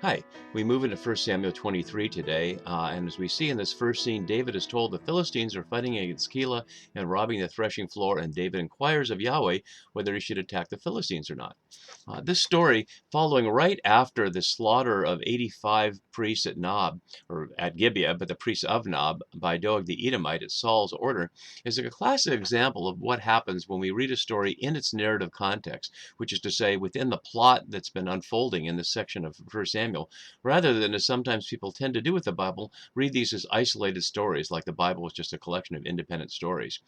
Hi, we move into 1 Samuel 23 today, and as we see in this first scene, David is told the Philistines are fighting against Keilah and robbing the threshing floor, and David inquires of Yahweh whether he should attack the Philistines or not. This story, following right after the slaughter of 85 priests at Nob, or at Gibeah, but the priests of Nob, by Doeg the Edomite at Saul's order, is a classic example of what happens when we read a story in its narrative context, which is to say, within the plot that's been unfolding in this section of 1 Samuel, rather than, as sometimes people tend to do with the Bible, read these as isolated stories, like the Bible is just a collection of independent stories.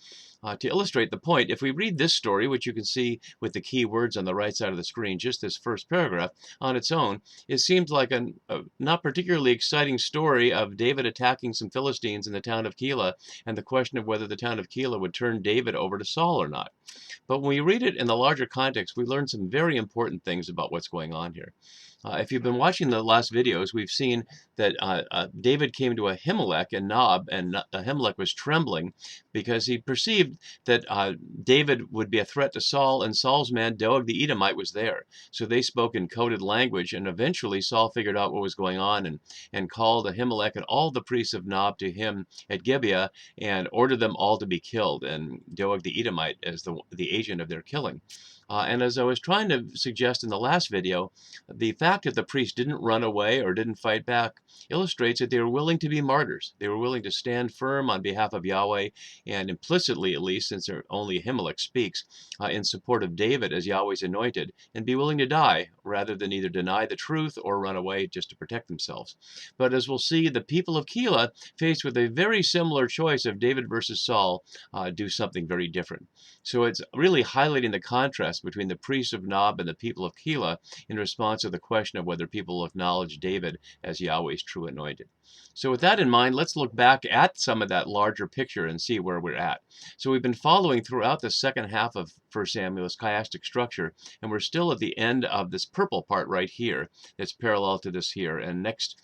To illustrate the point, if we read this story, which you can see with the key words on the right side of the screen, just this first paragraph, on its own, it seems like a not particularly exciting story of David attacking some Philistines in the town of Keilah, and the question of whether the town of Keilah would turn David over to Saul or not. But when we read it in the larger context, we learn some very important things about what's going on here. If you've been watching the last videos, we've seen that David came to Ahimelech in Nob, and Ahimelech was trembling because he perceived that David would be a threat to Saul, and Saul's man Doeg the Edomite was there. So they spoke in coded language, and eventually Saul figured out what was going on and called Ahimelech and all the priests of Nob to him at Gibeah and ordered them all to be killed, and Doeg the Edomite as the agent of their killing. And as I was trying to suggest in the last video, the fact that the priests didn't run away or didn't fight back illustrates that they were willing to be martyrs. They were willing to stand firm on behalf of Yahweh, and implicitly, at least, since only Ahimelech speaks, in support of David as Yahweh's anointed, and be willing to die rather than either deny the truth or run away just to protect themselves. But as we'll see, the people of Keilah, faced with a very similar choice of David versus Saul, do something very different. So it's really highlighting the contrast between the priests of Nob and the people of Keilah in response to the question of whether people acknowledge David as Yahweh's true anointed. So with that in mind, let's look back at some of that larger picture and see where we're at. So we've been following throughout the second half of 1 Samuel's chiastic structure, and we're still at the end of this purple part right here that's parallel to this here. And next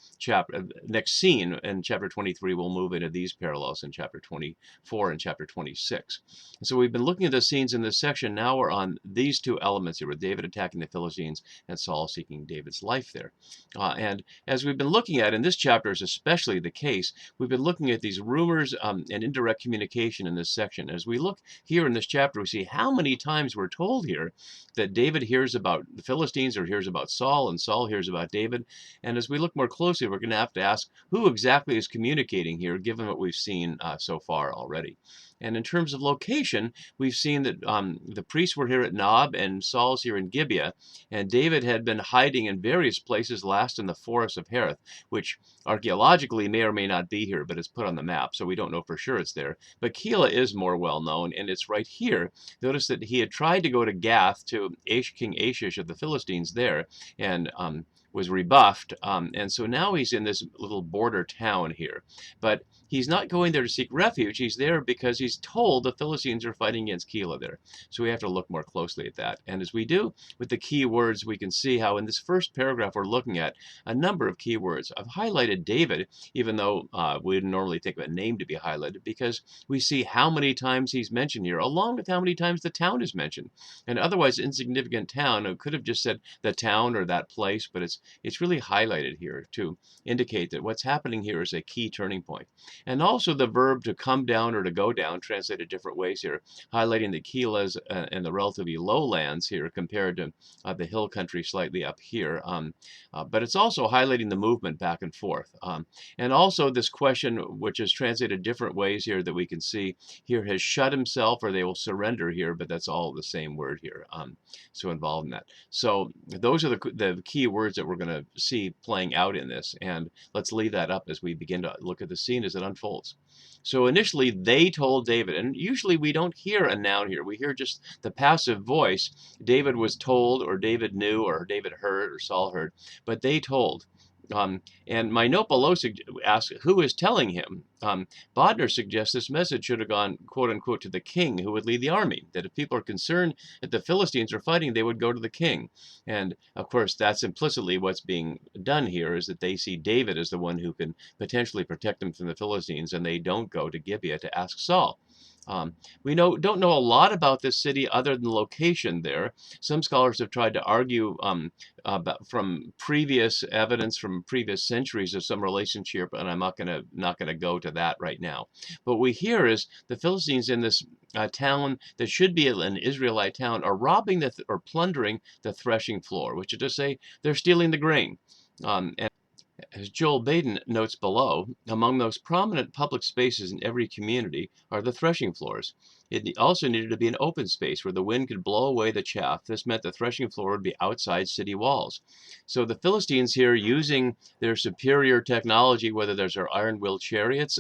scene in chapter 23, we'll move into these parallels in chapter 24 and chapter 26. And so we've been looking at the scenes in this section. Now we're on these two elements here, with David attacking the Philistines and Saul seeking David's life there. And as we've been looking at, in this chapter is especially the case, we've been looking at these rumors and indirect communication in this section. As we look here in this chapter, we see how many times we're told here that David hears about the Philistines or hears about Saul, and Saul hears about David. And as we look more closely, we're going to have to ask who exactly is communicating here, given what we've seen so far already. And in terms of location, we've seen that the priests were here at Nob and Saul's here in Gibeah, and David had been hiding in various places, last in the forest of Hereth, which archaeologically may or may not be here, but it's put on the map, so we don't know for sure it's there. But Keilah is more well known, and it's right here. Notice that he had tried to go to Gath to King Achish of the Philistines there, and was rebuffed, and so now he's in this little border town here. But he's not going there to seek refuge. He's there because he's told the Philistines are fighting against Keilah there. So we have to look more closely at that. And as we do with the key words, we can see how in this first paragraph we're looking at a number of key words. I've highlighted David, even though we wouldn't normally think of a name to be highlighted, because we see how many times he's mentioned here, along with how many times the town is mentioned. An otherwise insignificant town, it could have just said the town or that place, but it's really highlighted here to indicate that what's happening here is a key turning point. And also the verb to come down or to go down, translated different ways here, highlighting the Keilahs and the relatively lowlands here compared to the hill country slightly up here. But it's also highlighting the movement back and forth. And also this question, which is translated different ways here that we can see here, has shut himself, or they will surrender here, but that's all the same word here. So involved in that. So those are the key words that we're going to see playing out in this. And let's leave that up as we begin to look at the scene as it unfolds. So initially, they told David, and usually we don't hear a noun here. We hear just the passive voice. David was told, or David knew, or David heard, or Saul heard, but they told. And my note below asks, who is telling him? Bodner suggests this message should have gone, quote unquote, to the king who would lead the army. That if people are concerned that the Philistines are fighting, they would go to the king. And of course, that's implicitly what's being done here, is that they see David as the one who can potentially protect them from the Philistines, and they don't go to Gibeah to ask Saul. We don't know a lot about this city other than the location there. Some scholars have tried to argue from previous evidence from previous centuries of some relationship, and I'm not gonna go to that right now. But what we hear is the Philistines in this town that should be an Israelite town are robbing or plundering the threshing floor, which is to say they're stealing the grain. And as Joel Baden notes below, among those prominent public spaces in every community are the threshing floors. It also needed to be an open space where the wind could blow away the chaff. This meant the threshing floor would be outside city walls. So the Philistines here, using their superior technology, whether there's their iron-wheeled chariots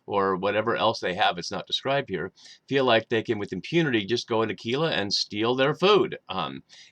or whatever else they have, it's not described here, feel like they can with impunity just go into Keilah and steal their food.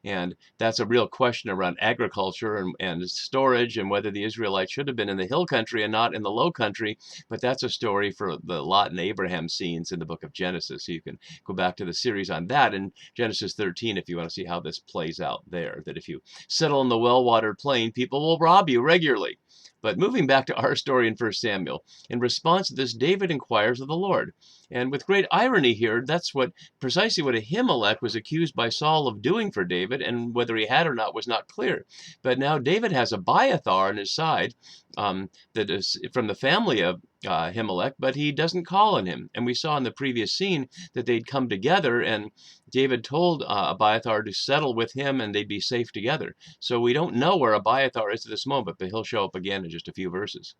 And that's a real question around agriculture and storage and whether the Israelites should have been in the hill country and not in the low country. But that's a story for the Lot and Abraham scenes in the book of Genesis. So you can go back to the series on that in Genesis 13 if you want to see how this plays out there. That if you settle in the well-watered plain, people will rob you regularly. But moving back to our story in 1 Samuel, in response to this, David inquires of the Lord. And with great irony here, that's precisely what Ahimelech was accused by Saul of doing for David, and whether he had or not was not clear. But now David has Abiathar on his side, that is from the family of Ahimelech, but he doesn't call on him. And we saw in the previous scene that they'd come together, and David told Abiathar to settle with him, and they'd be safe together. So we don't know where Abiathar is at this moment, but he'll show up again in just a few verses.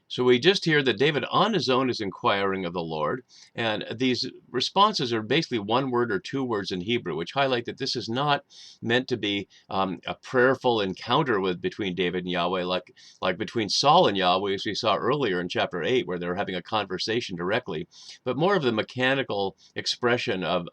So we just hear that David on his own is inquiring of the Lord, and these responses are basically one word or two words in Hebrew, which highlight that this is not meant to be a prayerful encounter between David and Yahweh, like between Saul and Yahweh, as we saw earlier in chapter 8, where they're having a conversation directly, but more of the mechanical expression of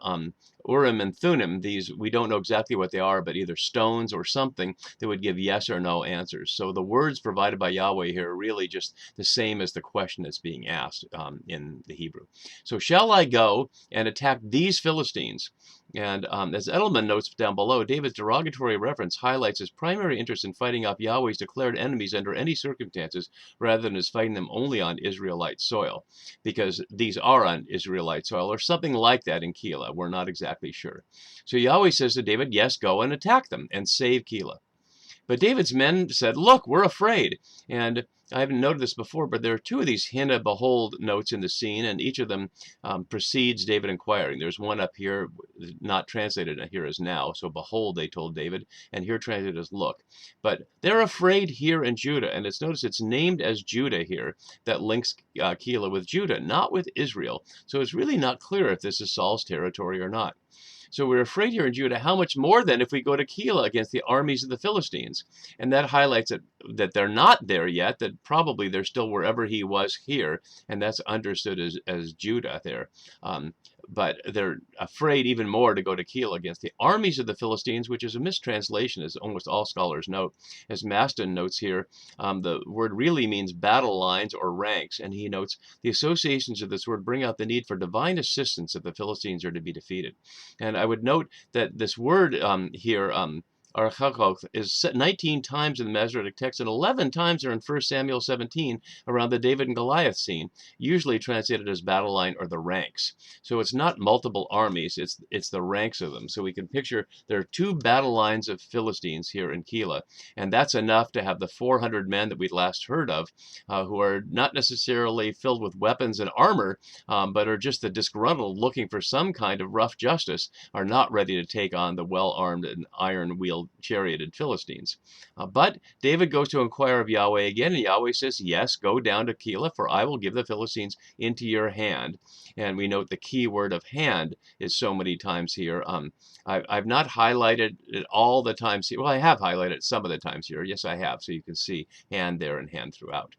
Urim and Thummim. These, we don't know exactly what they are, but either stones or something that would give yes or no answers. So the words provided by Yahweh here are really just the same as the question that's being asked in the Hebrew. So shall I go and attack these Philistines? And as Edelman notes down below, David's derogatory reference highlights his primary interest in fighting off Yahweh's declared enemies under any circumstances, rather than as fighting them only on Israelite soil, because these are on Israelite soil, or something like that in Keilah. We're not exactly sure. So Yahweh says to David, yes, go and attack them and save Keilah. But David's men said, look, we're afraid. And I haven't noted this before, but there are two of these hina behold notes in the scene, and each of them precedes David inquiring. There's one up here, not translated here as now. So behold, they told David, and here translated as look. But they're afraid here in Judah, and notice it's named as Judah here. That links Keilah with Judah, not with Israel. So it's really not clear if this is Saul's territory or not. So we're afraid here in Judah, how much more then if we go to Keilah against the armies of the Philistines? And that highlights that they're not there yet, that probably they're still wherever he was here, and that's understood as Judah there. But they're afraid even more to go to Keilah against the armies of the Philistines, which is a mistranslation, as almost all scholars note. As Maston notes here, the word really means battle lines or ranks, and he notes the associations of this word bring out the need for divine assistance if the Philistines are to be defeated. And I would note that this word here, Archachoth, is 19 times in the Masoretic text, and 11 times are in 1 Samuel 17 around the David and Goliath scene, usually translated as battle line or the ranks. So it's not multiple armies, it's the ranks of them. So we can picture there are two battle lines of Philistines here in Keilah, and that's enough to have the 400 men that we last heard of, who are not necessarily filled with weapons and armor, but are just the disgruntled looking for some kind of rough justice, are not ready to take on the well-armed and iron-wheeled charioted Philistines. But David goes to inquire of Yahweh again, and Yahweh says, yes, go down to Keilah, for I will give the Philistines into your hand. And we note the key word of hand is so many times here. I've not highlighted it all the times here. Well, I have highlighted some of the times here. Yes, I have. So you can see hand there and hand throughout.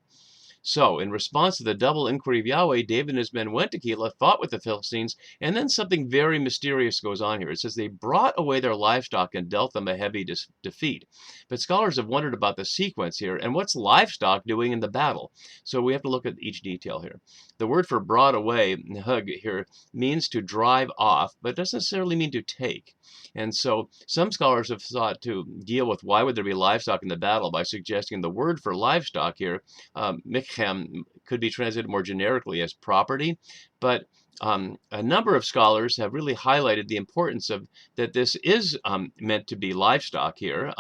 So, in response to the double inquiry of Yahweh, David and his men went to Keilah, fought with the Philistines, and then something very mysterious goes on here. It says they brought away their livestock and dealt them a heavy defeat. But scholars have wondered about the sequence here, and what's livestock doing in the battle? So we have to look at each detail here. The word for brought away, hug here, means to drive off, but doesn't necessarily mean to take. And so some scholars have sought to deal with why would there be livestock in the battle by suggesting the word for livestock here, mikhem, could be translated more generically as property, But a number of scholars have really highlighted the importance of that this is meant to be livestock here,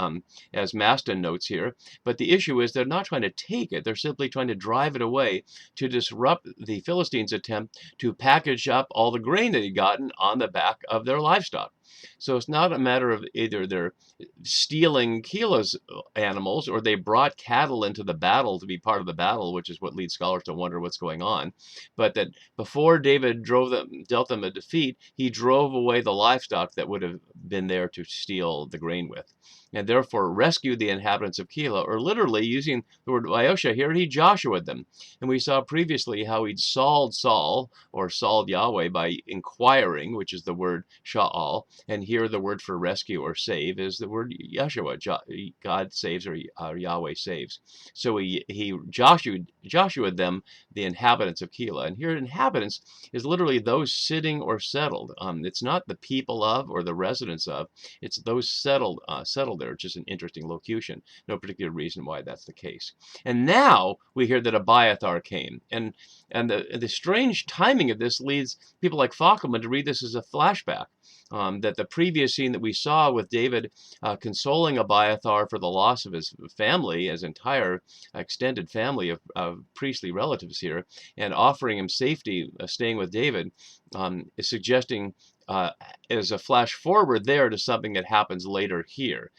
as Maston notes here. But the issue is they're not trying to take it. They're simply trying to drive it away to disrupt the Philistines' attempt to package up all the grain that he'd gotten on the back of their livestock. So it's not a matter of either they're stealing Keilah's animals or they brought cattle into the battle to be part of the battle, which is what leads scholars to wonder what's going on. But that before David dealt them a defeat, he drove away the livestock that would have been there to steal the grain with, and therefore rescued the inhabitants of Keilah, or literally using the word Iosha here, he Joshua'd them. And we saw previously how he'd Sauled Saul, or Sauled Yahweh, by inquiring, which is the word Sha'al, and here the word for rescue or save is the word Yeshua, God saves, or Yahweh saves. So he Joshua'd them, the inhabitants of Keilah. And here inhabitants is literally those sitting or settled. It's not the people of or the residents of, it's those settled there. It's just an interesting locution. No particular reason why that's the case. And now we hear that Abiathar came. And the strange timing of this leads people like Fackelman to read this as a flashback. That the previous scene that we saw with David consoling Abiathar for the loss of his family, his entire extended family of priestly relatives here, and offering him safety staying with David, is suggesting is a flash forward there to something that happens later here,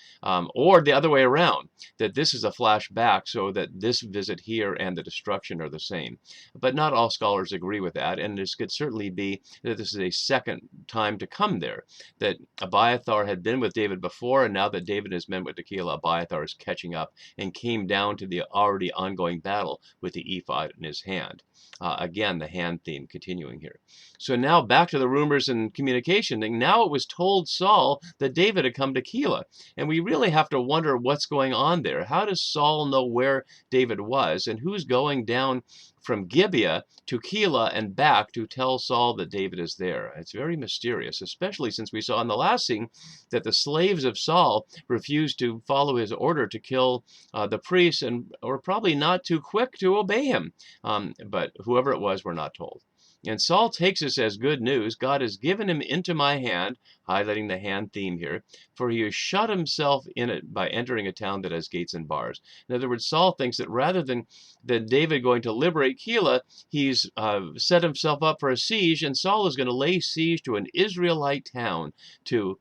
or the other way around, that this is a flash back so that this visit here and the destruction are the same. But not all scholars agree with that, and this could certainly be that this is a second time to come there, that Abiathar had been with David before, and now that David has been with Keilah, Abiathar is catching up and came down to the already ongoing battle with the ephod in his hand. Again, the hand theme continuing here. So now back to the rumors and communication. And now it was told Saul that David had come to Keilah. And we really have to wonder what's going on there. How does Saul know where David was? And who's going down from Gibeah to Keilah and back to tell Saul that David is there? It's very mysterious, especially since we saw in the last scene that the slaves of Saul refused to follow his order to kill the priests and were probably not too quick to obey him. But whoever it was, we're not told. And Saul takes this as good news. God has given him into my hand, highlighting the hand theme here, for he has shut himself in it by entering a town that has gates and bars. In other words, Saul thinks that rather than David going to liberate Keilah, he's set himself up for a siege, and Saul is going to lay siege to an Israelite town to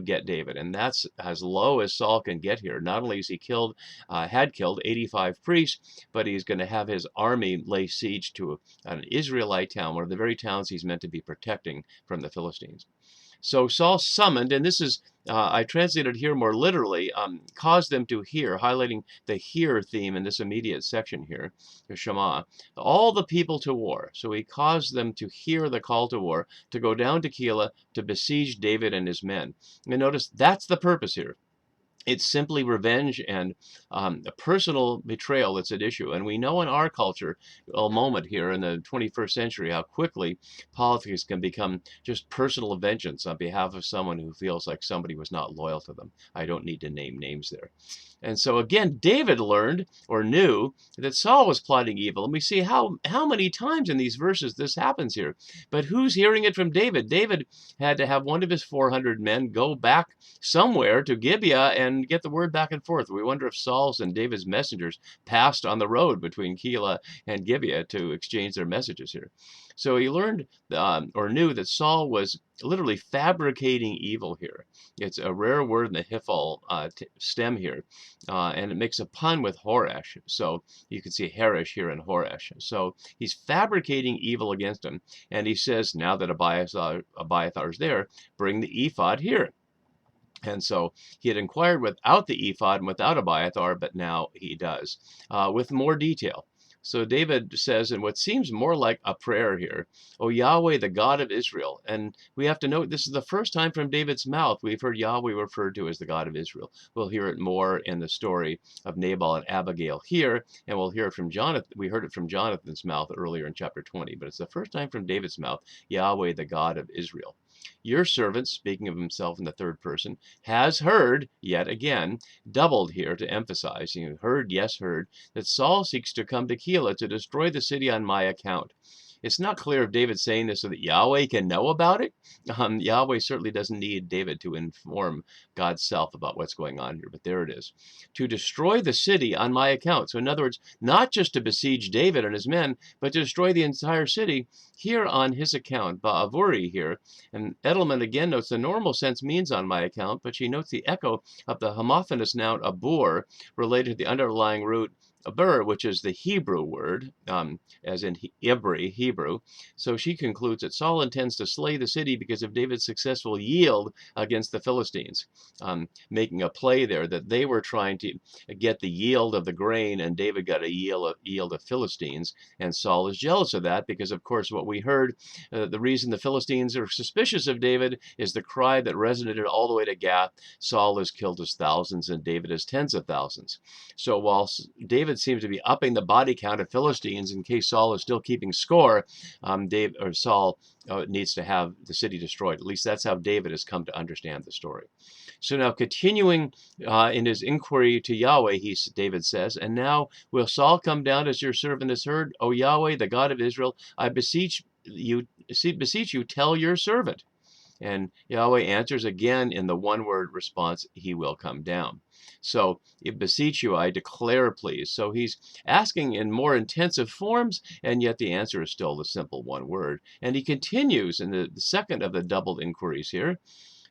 get David. And that's as low as Saul can get here. Not only has he had killed 85 priests, but he's going to have his army lay siege to an Israelite town, one of the very towns he's meant to be protecting from the Philistines. So Saul summoned, and this is, I translated here more literally, caused them to hear, highlighting the hear theme in this immediate section here, the Shema, all the people to war. So he caused them to hear the call to war, to go down to Keilah, to besiege David and his men. And notice that's the purpose here. It's simply revenge and a personal betrayal that's at issue. And we know in our culture, a moment here in the 21st century, how quickly politics can become just personal vengeance on behalf of someone who feels like somebody was not loyal to them. I don't need to name names there. And so again, David learned or knew that Saul was plotting evil. And we see how many times in these verses this happens here. But who's hearing it from David? David had to have one of his 400 men go back somewhere to Gibeah and get the word back and forth. We wonder if Saul's and David's messengers passed on the road between Keilah and Gibeah to exchange their messages here. So he learned or knew that Saul was literally fabricating evil here. It's a rare word in the Hiphol stem here, and it makes a pun with Horesh. So you can see Harish here in Horesh. So he's fabricating evil against him. And he says, now that Abiathar's there, bring the ephod here. And so he had inquired without the ephod and without Abiathar, but now he does, with more detail. So David says, in what seems more like a prayer here, O Yahweh, the God of Israel. And we have to note, this is the first time from David's mouth we've heard Yahweh referred to as the God of Israel. We'll hear it more in the story of Nabal and Abigail here, and we'll hear it from Jonathan. We heard it from Jonathan's mouth earlier in chapter 20, but it's the first time from David's mouth, Yahweh, the God of Israel. Your servant, speaking of himself in the third person, has heard, yet again, doubled here to emphasize, heard, yes, heard, that Saul seeks to come to Keilah to destroy the city on my account. It's not clear if David's saying this so that Yahweh can know about it. Yahweh certainly doesn't need David to inform God's self about what's going on here, but there it is. To destroy the city on my account. So in other words, not just to besiege David and his men, but to destroy the entire city here on his account. Ba'avuri here. And Edelman again notes the normal sense means on my account, but she notes the echo of the homophonous noun abur related to the underlying root abur, which is the Hebrew word, as in Ibri, Hebrew. So she concludes that Saul intends to slay the city because of David's successful yield against the Philistines, making a play there that they were trying to get the yield of the grain, and David got a yield of Philistines. And Saul is jealous of that because, of course, what we heard, the reason the Philistines are suspicious of David is the cry that resonated all the way to Gath: Saul has killed his thousands and David his tens of thousands. So while David seems to be upping the body count of Philistines in case Saul is still keeping score, Saul needs to have the city destroyed. At least that's how David has come to understand the story. So now continuing in his inquiry to Yahweh, David says, and now will Saul come down as your servant has heard? O Yahweh, the God of Israel, I beseech you, tell your servant. And Yahweh answers again in the one-word response, he will come down. So, beseech you, I declare, please. So he's asking in more intensive forms, and yet the answer is still the simple one word. And he continues in the second of the doubled inquiries here.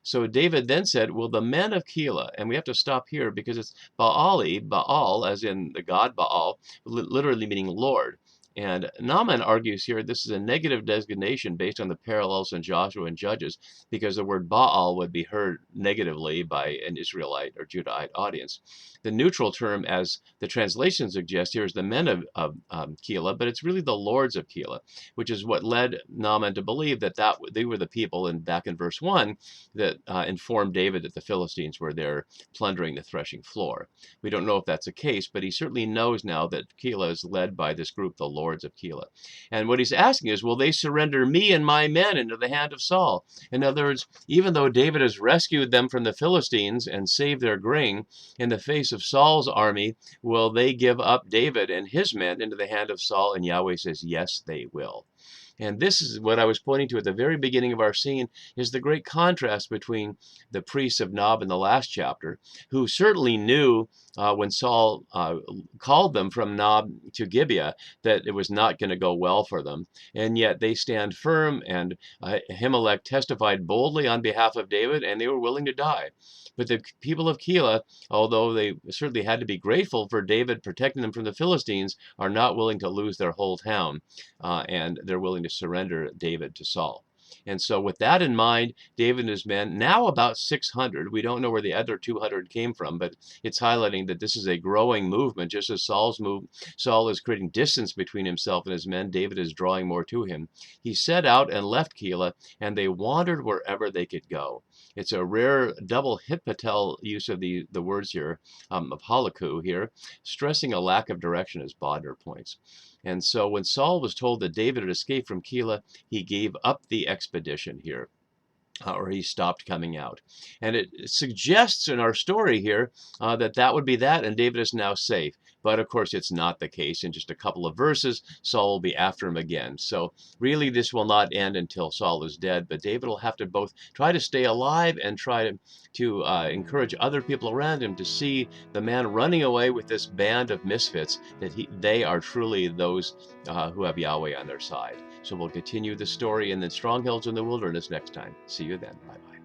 So David then said, will the men of Keilah, and we have to stop here because it's Baal, as in the god Baal, literally meaning Lord. And Naaman argues here this is a negative designation based on the parallels in Joshua and Judges, because the word Baal would be heard negatively by an Israelite or Judahite audience. The neutral term, as the translation suggests here, is the men of Keilah, but it's really the lords of Keilah, which is what led Naaman to believe that they were the people, back in verse 1, that informed David that the Philistines were there plundering the threshing floor. We don't know if that's the case, but he certainly knows now that Keilah is led by this group, the lords of Keilah. And what he's asking is, will they surrender me and my men into the hand of Saul? In other words, even though David has rescued them from the Philistines and saved their grain, in the face of Saul's army, will they give up David and his men into the hand of Saul? And Yahweh says, yes, they will. And this is what I was pointing to at the very beginning of our scene, is the great contrast between the priests of Nob in the last chapter, who certainly knew when Saul called them from Nob to Gibeah that it was not going to go well for them. And yet they stand firm, and Ahimelech testified boldly on behalf of David, and they were willing to die. But the people of Keilah, although they certainly had to be grateful for David protecting them from the Philistines, are not willing to lose their whole town, and they're willing to surrender David to Saul. And so with that in mind, David and his men, now about 600, we don't know where the other 200 came from, but it's highlighting that this is a growing movement. Just as Saul is creating distance between himself and his men, David is drawing more to him. He set out and left Keilah, and they wandered wherever they could go. It's a rare double hitpatel use of the words here, of halaku here, stressing a lack of direction, as Bodner points. And so when Saul was told that David had escaped from Keilah, he gave up the expedition here, or he stopped coming out. And it suggests in our story here that would be that, and David is now safe. But of course, it's not the case. In just a couple of verses, Saul will be after him again. So really, this will not end until Saul is dead. But David will have to both try to stay alive and try to encourage other people around him to see the man running away with this band of misfits, that they are truly those who have Yahweh on their side. So we'll continue the story in the Strong Hills in the Wilderness next time. See you then. Bye-bye.